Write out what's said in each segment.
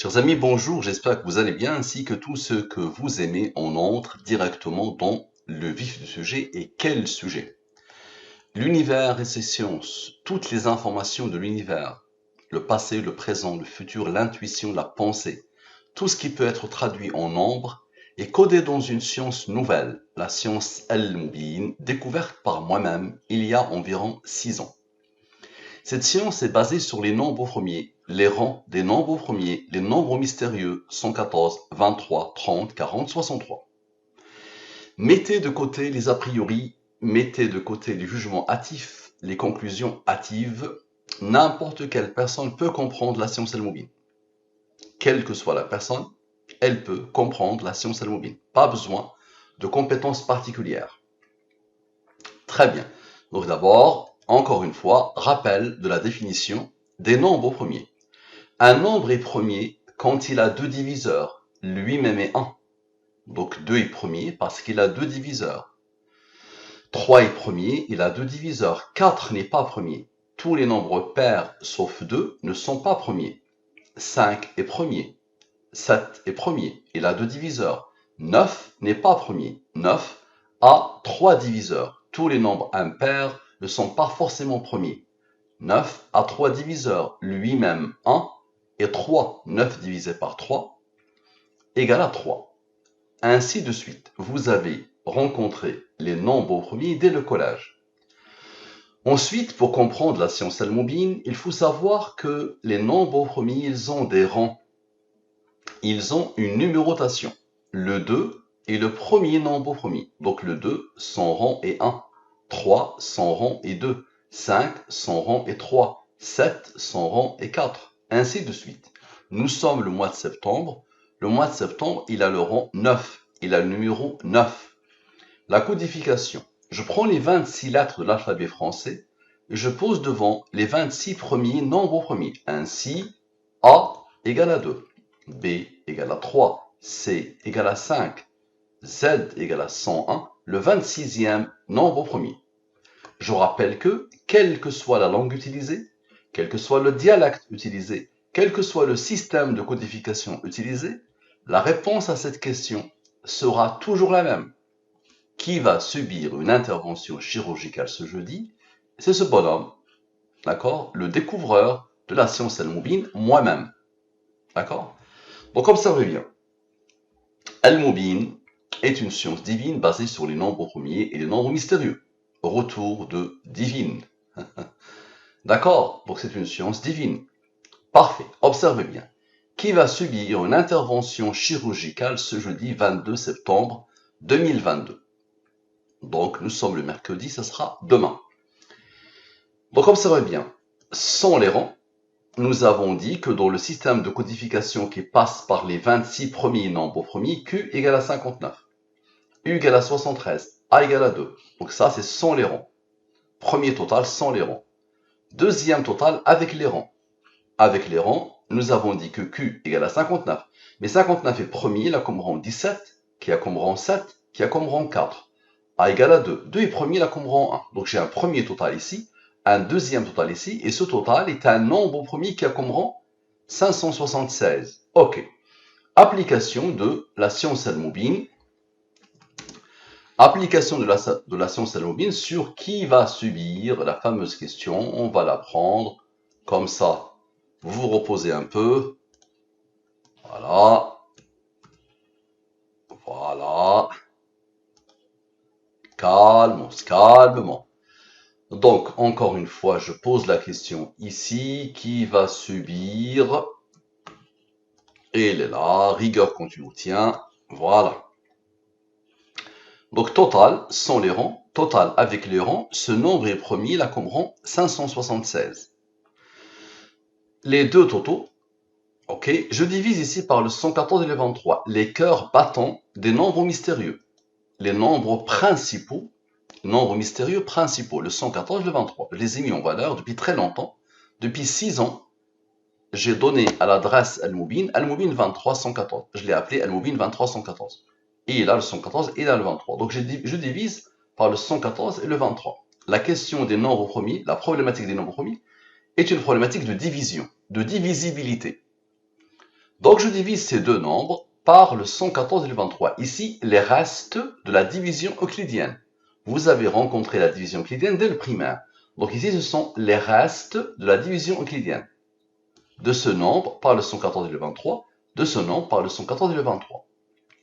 Chers amis, bonjour, j'espère que vous allez bien ainsi que tous ceux que vous aimez. On entre directement dans le vif du sujet. Et quel sujet? L'univers et ses sciences, toutes les informations de l'univers, le passé, le présent, le futur, l'intuition, la pensée, tout ce qui peut être traduit en nombre est codé dans une science nouvelle, la science Al-Mubin, découverte par moi-même il y a environ 6 ans. Cette science est basée sur les nombres premiers, les rangs des nombres premiers, les nombres mystérieux 114, 23, 30, 40, 63. Mettez de côté les a priori, mettez de côté les jugements hâtifs, les conclusions hâtives. N'importe quelle personne peut comprendre la science al-Mubin. Quelle que soit la personne, elle peut comprendre la science al-Mubin. Pas besoin de compétences particulières. Très bien. Donc d'abord, encore une fois, rappel de la définition des nombres premiers. Un nombre est premier quand il a deux diviseurs, lui-même est 1. Donc 2 est premier parce qu'il a deux diviseurs. 3 est premier, il a deux diviseurs. 4 n'est pas premier. Tous les nombres pairs sauf 2 ne sont pas premiers. 5 est premier. 7 est premier, il a deux diviseurs. 9 n'est pas premier. 9 a trois diviseurs. Tous les nombres impairs ne sont pas forcément premiers. 9 a trois diviseurs, lui-même 1, et 3, 9 divisé par 3, égale à 3. Ainsi de suite, vous avez rencontré les nombres premiers dès le collège. Ensuite, pour comprendre la science al-Mubin, il faut savoir que les nombres premiers, ils ont des rangs. Ils ont une numérotation. Le 2 est le premier nombre premier. Donc le 2, son rang est 1. 3, son rang est 2. 5, son rang est 3. 7, son rang est 4. Ainsi de suite. Nous sommes le mois de septembre. Le mois de septembre, il a le rang 9. Il a le numéro 9. La codification. Je prends les 26 lettres de l'alphabet français et je pose devant les 26 premiers nombres premiers. Ainsi, A égale à 2. B égale à 3, C égale à 5, Z égale à 101, le 26e nombre premier. Je rappelle que, quelle que soit la langue utilisée, quel que soit le dialecte utilisé, quel que soit le système de codification utilisé, la réponse à cette question sera toujours la même. Qui va subir une intervention chirurgicale ce jeudi? C'est ce bonhomme, d'accord? Le découvreur de la science al-Mubin, moi-même, d'accord? Donc observez bien. Al-Mubin est une science divine basée sur les nombres premiers et les nombres mystérieux. Retour de divine. D'accord? Donc c'est une science divine. Parfait. Observez bien. Qui va subir une intervention chirurgicale ce jeudi 22 septembre 2022? Donc nous sommes le mercredi, ce sera demain. Donc observez bien. Sans les rangs, nous avons dit que dans le système de codification qui passe par les 26 premiers nombres premiers, Q égale à 59, U égale à 73, A égale à 2. Donc ça, c'est sans les rangs. Premier total sans les rangs. Deuxième total avec les rangs. Avec les rangs, nous avons dit que Q égale à 59. Mais 59 est premier, il a comme rang 17, qui a comme rang 7, qui a comme rang 4. A égale à 2. 2 est premier, il a comme rang 1. Donc j'ai un premier total ici, un deuxième total ici, et ce total est un nombre premier qui a comme rang 576. Ok. Application de la science al-Mubin. Application de la science al-Mubin sur qui va subir la fameuse question. On va la prendre comme ça. Vous vous reposez un peu. Voilà. Voilà. Calmement. Donc, encore une fois, je pose la question ici. Qui va subir? Et elle est là. Rigueur continue. Tiens. Voilà. Donc, total, sans les rangs. Total avec les rangs. Ce nombre est premier, là, comme rang 576. Les deux totaux. Ok. Je divise ici par le 114 et le 23. Les cœurs battants des nombres mystérieux. Les nombres principaux. Nombres mystérieux principaux. Le 114 et le 23. Je les ai mis en valeur depuis très longtemps. Depuis 6 ans. J'ai donné à l'adresse Al-Mubin 23 114. Je l'ai appelé Al-Mubin 23 114. Et il a le 114 et il a le 23. Donc je divise par le 114 et le 23. La question des nombres premiers, la problématique des nombres premiers, est une problématique de division, de divisibilité. Donc je divise ces deux nombres par le 114 et le 23. Ici, les restes de la division euclidienne. Vous avez rencontré la division euclidienne dès le primaire. Donc ici, ce sont les restes de la division euclidienne. De ce nombre par le 114 et le 23, de ce nombre par le 114 et le 23.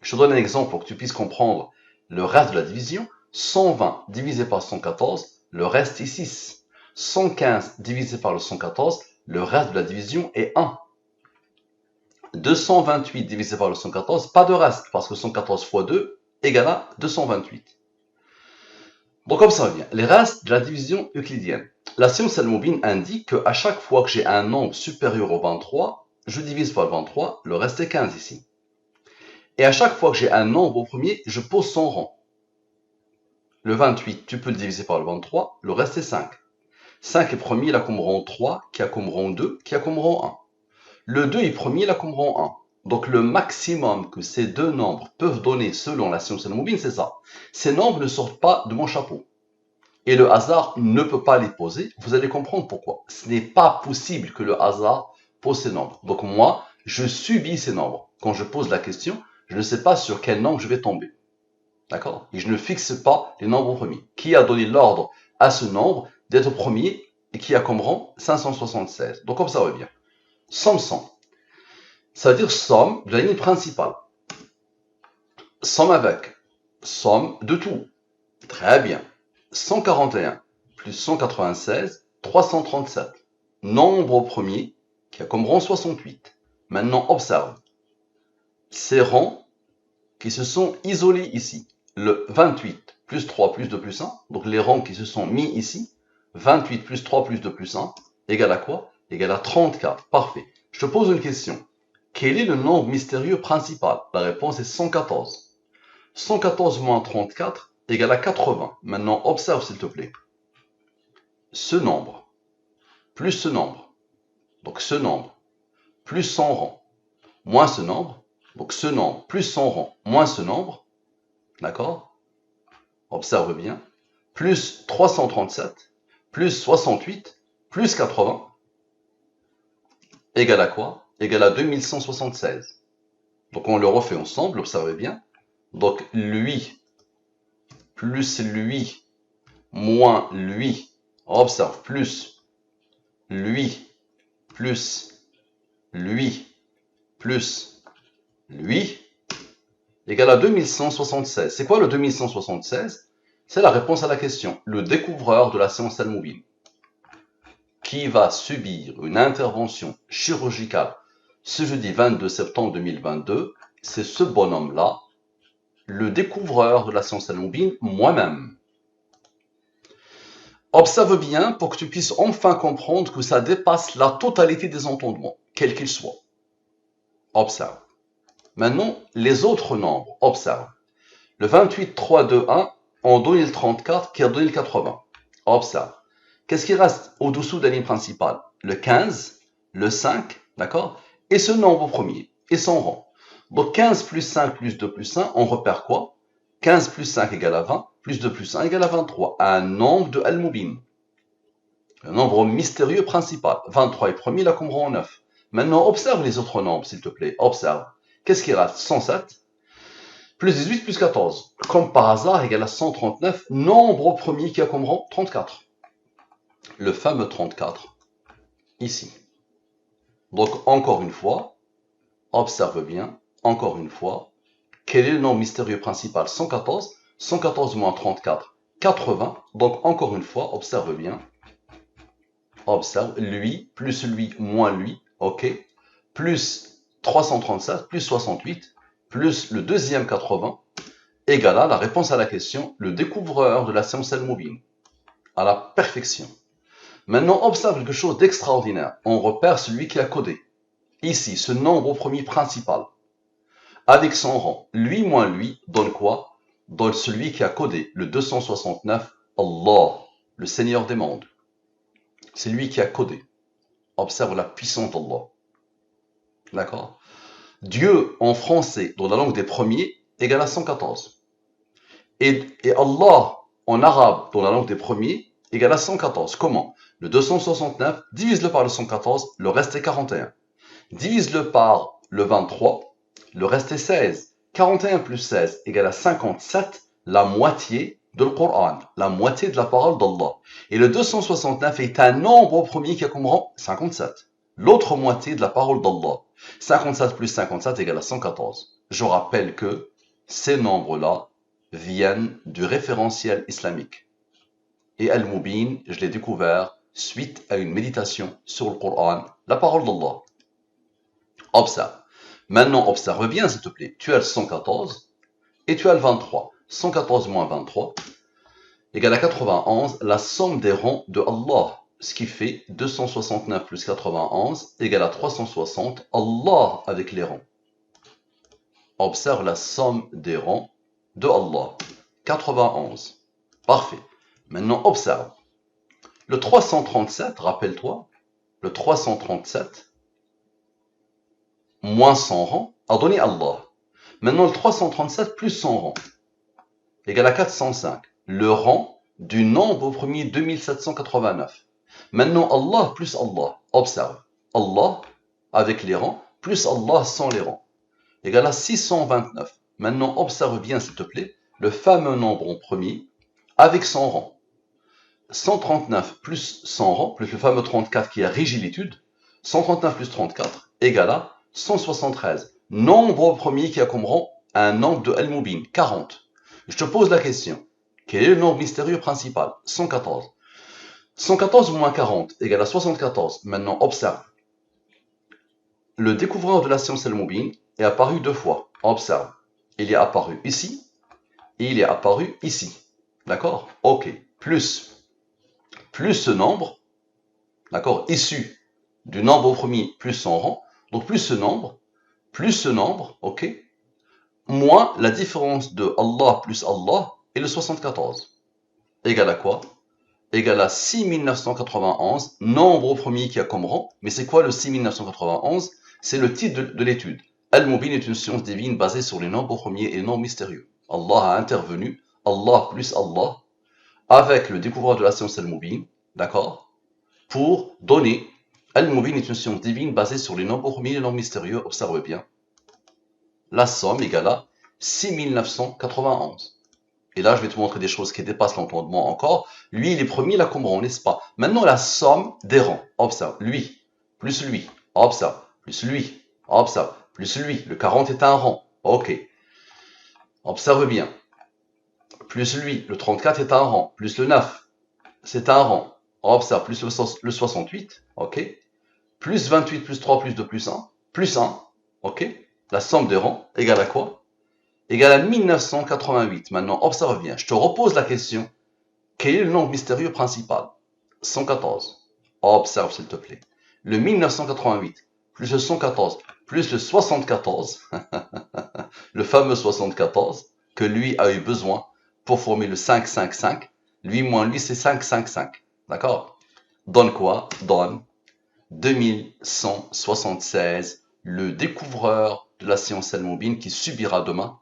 Je te donne un exemple pour que tu puisses comprendre le reste de la division. 120 divisé par 114, le reste est 6. 115 divisé par le 114, le reste de la division est 1. 228 divisé par le 114, pas de reste, parce que 114 fois 2 égale à 228. Donc comme ça revient, les restes de la division euclidienne. La science al-Mubin indique qu'à chaque fois que j'ai un nombre supérieur au 23, je divise par le 23, le reste est 15 ici. Et à chaque fois que j'ai un nombre au premier, je pose son rang. Le 28, tu peux le diviser par le 23, le reste est 5. 5 est premier, il a comme rang 3, qui a comme rang 2, qui a comme rang 1. Le 2 est premier, il a comme rang 1. Donc le maximum que ces deux nombres peuvent donner selon la science al-Mubin, c'est ça. Ces nombres ne sortent pas de mon chapeau. Et le hasard ne peut pas les poser. Vous allez comprendre pourquoi. Ce n'est pas possible que le hasard pose ces nombres. Donc moi, je subis ces nombres. Quand je pose la question, je ne sais pas sur quel nombre je vais tomber. D'accord? Et je ne fixe pas les nombres premiers. Qui a donné l'ordre à ce nombre d'être premier et qui a comme rang 576. Donc comme ça revient. Somme 100. Ça veut dire somme de la ligne principale. Somme avec. Somme de tout. Très bien. 141 plus 196, 337. Nombre au premier qui a comme rang 68. Maintenant, observe. Ces rangs qui se sont isolés ici. Le 28 plus 3 plus 2 plus 1. Donc les rangs qui se sont mis ici. 28 plus 3 plus 2 plus 1 égale à quoi? Égale à 34. Parfait. Je te pose une question. Quel est le nombre mystérieux principal? La réponse est 114. 114 moins 34 égale à 80. Maintenant, observe s'il te plaît. Ce nombre, plus ce nombre, donc ce nombre, plus son rang, moins ce nombre, donc ce nombre, plus son rang, moins ce nombre, d'accord? Observe bien. Plus 337, plus 68, plus 80, égale à quoi? Égale à 2176. Donc on le refait ensemble, observez bien. Donc lui, plus lui, moins lui, observe, plus lui, plus lui, plus lui, égale à 2176. C'est quoi le 2176? C'est la réponse à la question. Le découvreur de la science al-Mubin, qui va subir une intervention chirurgicale ce jeudi 22 septembre 2022, c'est ce bonhomme-là, le découvreur de la science al-Mubin, moi-même. Observe bien pour que tu puisses enfin comprendre que ça dépasse la totalité des entendements, quels qu'ils soient. Observe. Maintenant, les autres nombres, observe. Le 28, 3, 2, 1 ont donné le 34 qui a donné le 80. Observe. Qu'est-ce qui reste au-dessous de la ligne principale? Le 15, le 5, d'accord? Et ce nombre premier, et son rang. Donc 15 plus 5 plus 2 plus 1, on repère quoi? 15 plus 5 égale à 20, plus 2 plus 1 égale à 23. Un nombre de Al-Mubin. Le nombre mystérieux principal. 23 est premier, là comme rang 9. Maintenant, observe les autres nombres, s'il te plaît. Observe. Qu'est-ce qui reste? 107 plus 18 plus 14. Comme par hasard, égale à 139. Nombre au premier qui a comme rang 34. Le fameux 34, ici. Donc, encore une fois, observe bien, encore une fois, quel est le nombre mystérieux principal? 114. 114 moins 34, 80. Donc, encore une fois, observe bien. Observe, lui, plus lui, moins lui, ok. Plus 337, plus 68, plus le deuxième 80, égale à la réponse à la question, le découvreur de la science al-Mubin, à la perfection. Maintenant, observe quelque chose d'extraordinaire. On repère celui qui a codé. Ici, ce nombre au premier principal, avec son rang, lui moins lui, donne quoi? Donne celui qui a codé, le 269, Allah, le Seigneur des mondes. C'est lui qui a codé. Observe la puissance d'Allah. D'accord? Dieu en français, dans la langue des premiers, égale à 114. Et Allah en arabe, dans la langue des premiers, égale à 114. Comment? Le 269, divise-le par le 114, le reste est 41. Divise-le par le 23, le reste est 16. 41 plus 16 égale à 57, la moitié de le Coran, la moitié de la parole d'Allah. Et le 269 est un nombre premier qui a comme rang 57. L'autre moitié de la parole d'Allah. 57 plus 57 égale à 114. Je rappelle que ces nombres-là viennent du référentiel islamique. Et Al-Mubin, je l'ai découvert suite à une méditation sur le Coran, la parole d'Allah. Observe. Maintenant, observe bien, s'il te plaît. Tu as le 114 et tu as le 23. 114 moins 23 égale à 91, la somme des rangs de Allah. Ce qui fait 269 plus 91 égale à 360, Allah avec les rangs. Observe la somme des rangs de Allah. 91. Parfait. Maintenant, observe. Le 337, rappelle-toi, le 337 moins 100 rangs a donné Allah. Maintenant, le 337 plus 100 rangs égale à 405. Le rang du nombre premier 2789. Maintenant, Allah plus Allah. Observe. Allah avec les rangs plus Allah sans les rangs égale à 629. Maintenant, observe bien, s'il te plaît, le fameux nombre en premier avec 100 rangs. 139 plus 100 rangs, plus le fameux 34 qui a régi l'étude, 139 plus 34 égale à 173. Nombre premier qui a comme rang un nombre de Al-Mubin, 40. Je te pose la question. Quel est le nombre mystérieux principal? 114. 114 moins 40 égale à 74. Maintenant, observe. Le découvreur de la science Al-Mubin est apparu deux fois. Observe. Il est apparu ici et il est apparu ici. D'accord? Ok. Plus ce nombre, d'accord, issu du nombre premier plus son rang, donc plus ce nombre, ok, moins la différence de Allah plus Allah et le 74. Égale à quoi? Égale à 6991, nombre premier qui a comme rang. Mais c'est quoi le 6991? C'est le titre de l'étude. Al-Mubin est une science divine basée sur les nombres premiers et non mystérieux. Allah a intervenu, Allah plus Allah, avec le découvreur de la science Al-Mubin, d'accord, pour donner. Al-Mubin est une science divine basée sur les nombres premiers et les nombres mystérieux. Observez bien. La somme égale à 6991. Et là, je vais te montrer des choses qui dépassent l'entendement encore. Lui, il est premier là comme rang, n'est-ce pas? Maintenant, la somme des rangs. Observe. Lui, plus lui. Observe. Plus lui. Observe. Plus lui. Le 40 est un rang. Ok. Observe bien. Plus lui. Le 34 est un rang. Plus le 9. C'est un rang. Observe. Plus le 68. Ok. Plus 28, plus 3, plus 2, plus 1. Plus 1. Ok. La somme des rangs égale à quoi? Égale à 1988. Maintenant, observe bien. Je te repose la question. Quel est le nombre mystérieux principal? 114. Observe, s'il te plaît. Le 1988, plus le 114, plus le 74, le fameux 74, que lui a eu besoin pour former le 555. Lui moins lui, c'est 555. D'accord? Donne quoi? Donne 2176, le découvreur de la science Al-Mubin qui subira demain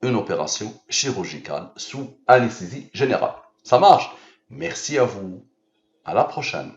une opération chirurgicale sous anesthésie générale. Ça marche? Merci à vous. À la prochaine.